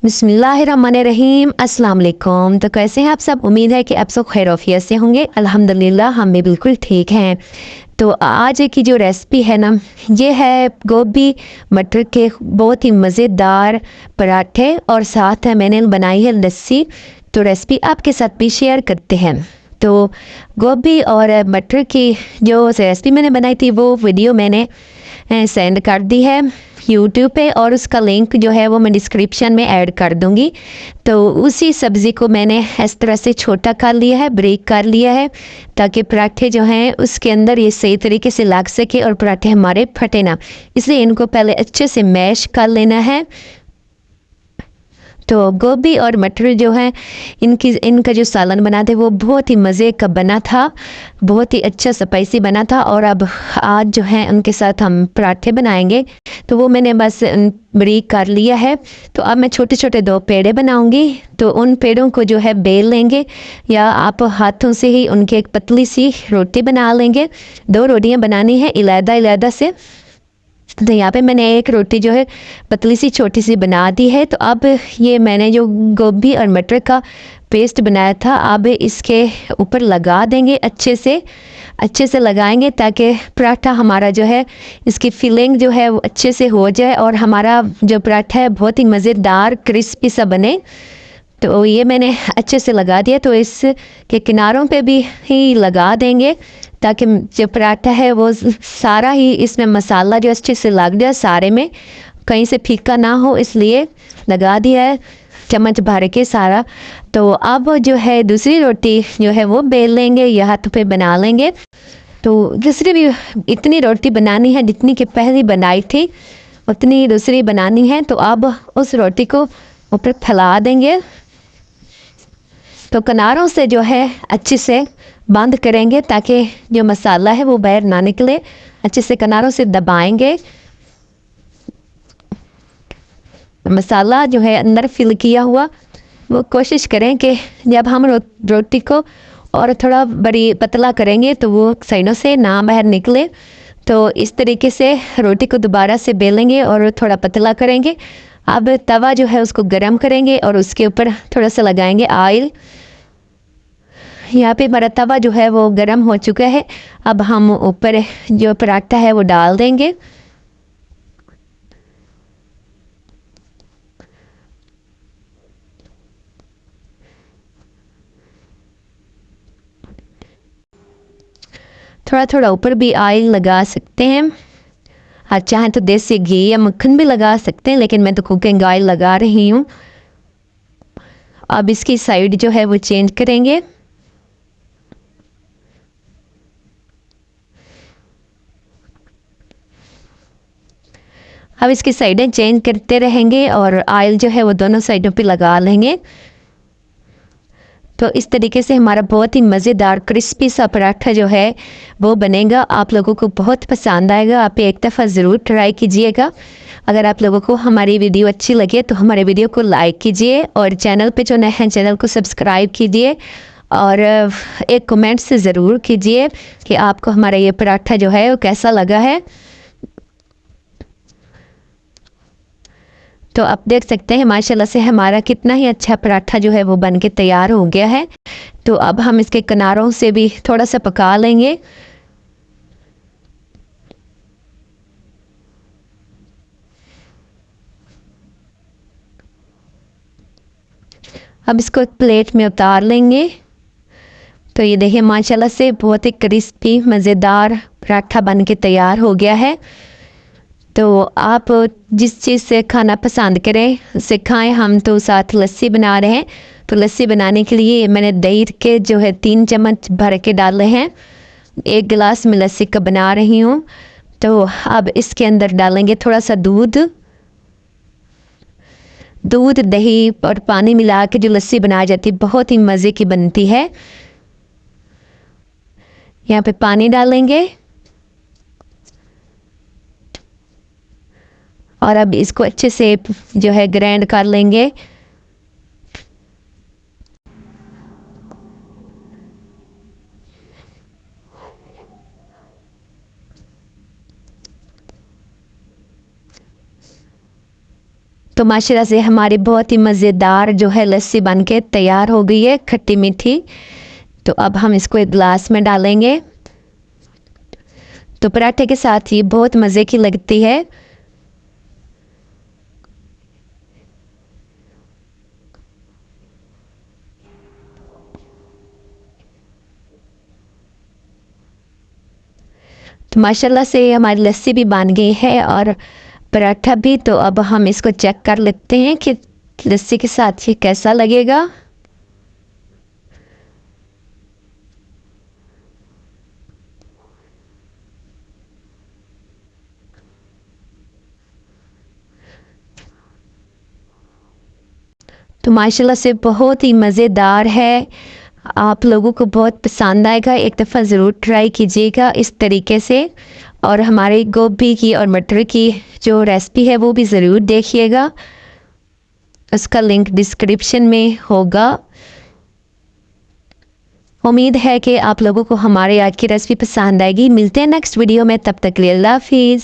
बिस्मिल्लाहिर्रहमानिर्रहीम अस्सलाम वालेकुम। तो कैसे हैं आप सब? उम्मीद है कि आप सब खैरियत से होंगे। अल्हम्दुलिल्लाह हम भी बिल्कुल ठीक हैं। तो आज की जो रेसिपी है ना, ये है गोभी मटर के बहुत ही मज़ेदार पराठे और साथ है मैंने बनाई है लस्सी। तो रेसिपी आपके साथ भी शेयर करते हैं। तो गोभी और मटर की जो रेसिपी मैंने बनाई थी वो वीडियो मैंने सेंड कर दी है यूट्यूब पे, और उसका लिंक जो है वो मैं डिस्क्रिप्शन में ऐड कर दूंगी। तो उसी सब्ज़ी को मैंने इस तरह से छोटा कर लिया है, ब्रेक कर लिया है, ताकि पराठे जो हैं उसके अंदर ये सही तरीके से लग सके और पराठे हमारे फटे ना। इसलिए इनको पहले अच्छे से मैश कर लेना है। तो गोभी और मटर जो है इनका जो सालन बना थे वो बहुत ही मज़े का बना था, बहुत ही अच्छा स्पाइसी बना था। और अब आज जो है उनके साथ हम पराठे बनाएंगे। तो वो मैंने बस बारीक कर लिया है। तो अब मैं छोटे छोटे दो पेड़े बनाऊंगी। तो उन पेड़ों को जो है बेल लेंगे, या आप हाथों से ही उनकी एक पतली सी रोटी बना लेंगे। दो रोटियां बनानी है इलादा इलादा से। तो यहाँ पे मैंने एक रोटी जो है पतली सी छोटी सी बना दी है। तो अब ये मैंने जो गोभी और मटर का पेस्ट बनाया था, अब इसके ऊपर लगा देंगे, अच्छे से लगाएंगे, ताकि पराठा हमारा जो है इसकी फिलिंग जो है वो अच्छे से हो जाए और हमारा जो पराठा है बहुत ही मज़ेदार क्रिस्पी सा बने। तो ये मैंने अच्छे से लगा दिया। तो इसके किनारों पे भी ही लगा देंगे, ताकि जो पराठा है वो सारा ही इसमें मसाला जो अच्छे से लग जाए सारे में, कहीं से फीका ना हो, इसलिए लगा दिया है चम्मच भर के सारा। तो अब जो है दूसरी रोटी जो है वो बेल लेंगे या हाथों पे बना लेंगे। तो दूसरी भी इतनी रोटी बनानी है जितनी कि पहली बनाई थी, उतनी दूसरी बनानी है। तो अब उस रोटी को ऊपर फैला देंगे। तो किनारों से जो है अच्छे से बंद करेंगे, ताकि जो मसाला है वो बाहर ना निकले। अच्छे से किनारों से दबाएंगे, मसाला जो है अंदर फिल किया हुआ। वो कोशिश करें कि जब हम रोटी को और थोड़ा बड़ी पतला करेंगे तो वो साइडों से ना बाहर निकले। तो इस तरीके से रोटी को दोबारा से बेलेंगे और थोड़ा पतला करेंगे। अब तवा जो है उसको गरम करेंगे और उसके ऊपर थोड़ा सा लगाएंगे ऑयल। यहाँ पे हमारा तवा जो है वो गरम हो चुका है। अब हम ऊपर जो पराठा है वो डाल देंगे। थोड़ा थोड़ा ऊपर भी ऑयल लगा सकते हैं, और चाहें तो देसी घी या मक्खन भी लगा सकते हैं, लेकिन मैं तो कुकिंग ऑयल लगा रही हूँ। अब इसकी साइड जो है वो चेंज करेंगे। अब इसकी साइडें चेंज करते रहेंगे और ऑयल जो है वो दोनों साइडों पे लगा लेंगे। तो इस तरीके से हमारा बहुत ही मज़ेदार क्रिस्पी सा पराठा जो है वो बनेगा। आप लोगों को बहुत पसंद आएगा। आप एक दफ़ा ज़रूर ट्राई कीजिएगा। अगर आप लोगों को हमारी वीडियो अच्छी लगे तो हमारे वीडियो को लाइक कीजिए, और चैनल पे जो नए हैं चैनल को सब्सक्राइब कीजिए, और एक कमेंट से ज़रूर कीजिए कि आपको हमारा ये पराठा जो है वो कैसा लगा है। तो आप देख सकते हैं माशाल्लाह से हमारा कितना ही अच्छा पराठा जो है वो बन के तैयार हो गया है। तो अब हम इसके किनारों से भी थोड़ा सा पका लेंगे। अब इसको एक प्लेट में उतार लेंगे। तो ये देखिए माशाल्लाह से बहुत ही क्रिस्पी मज़ेदार पराठा बन के तैयार हो गया है। तो आप जिस चीज़ से खाना पसंद करें उससे खाएं। हम तो साथ लस्सी बना रहे हैं। तो लस्सी बनाने के लिए मैंने दही के जो है 3 चम्मच भर के डाले हैं। 1 गिलास में लस्सी का बना रही हूँ। तो अब इसके अंदर डालेंगे थोड़ा सा दूध। दही और पानी मिला के जो लस्सी बनाई जाती है बहुत ही मज़े की बनती है। यहाँ पे पानी डालेंगे और अब इसको अच्छे से जो है ग्राइंड कर लेंगे। तो माशाल्लाह से हमारी बहुत ही मज़ेदार जो है लस्सी बनके तैयार हो गई है, खट्टी मीठी। तो अब हम इसको एक गिलास में डालेंगे। तो पराठे के साथ ही बहुत मज़े की लगती है। तो माशाल्लाह से हमारी लस्सी भी बन गई है और पराठा भी। तो अब हम इसको चेक कर लेते हैं कि लस्सी के साथ ये कैसा लगेगा। तो माशाल्लाह से बहुत ही मज़ेदार है, आप लोगों को बहुत पसंद आएगा। एक दफ़ा ज़रूर ट्राई कीजिएगा इस तरीके से। और हमारे गोभी की और मटर की जो रेसिपी है वो भी ज़रूर देखिएगा, उसका लिंक डिस्क्रिप्शन में होगा। उम्मीद है कि आप लोगों को हमारे आज की रेसिपी पसंद आएगी। मिलते हैं नेक्स्ट वीडियो में, तब तक के लिए अल्लाह हाफिज़।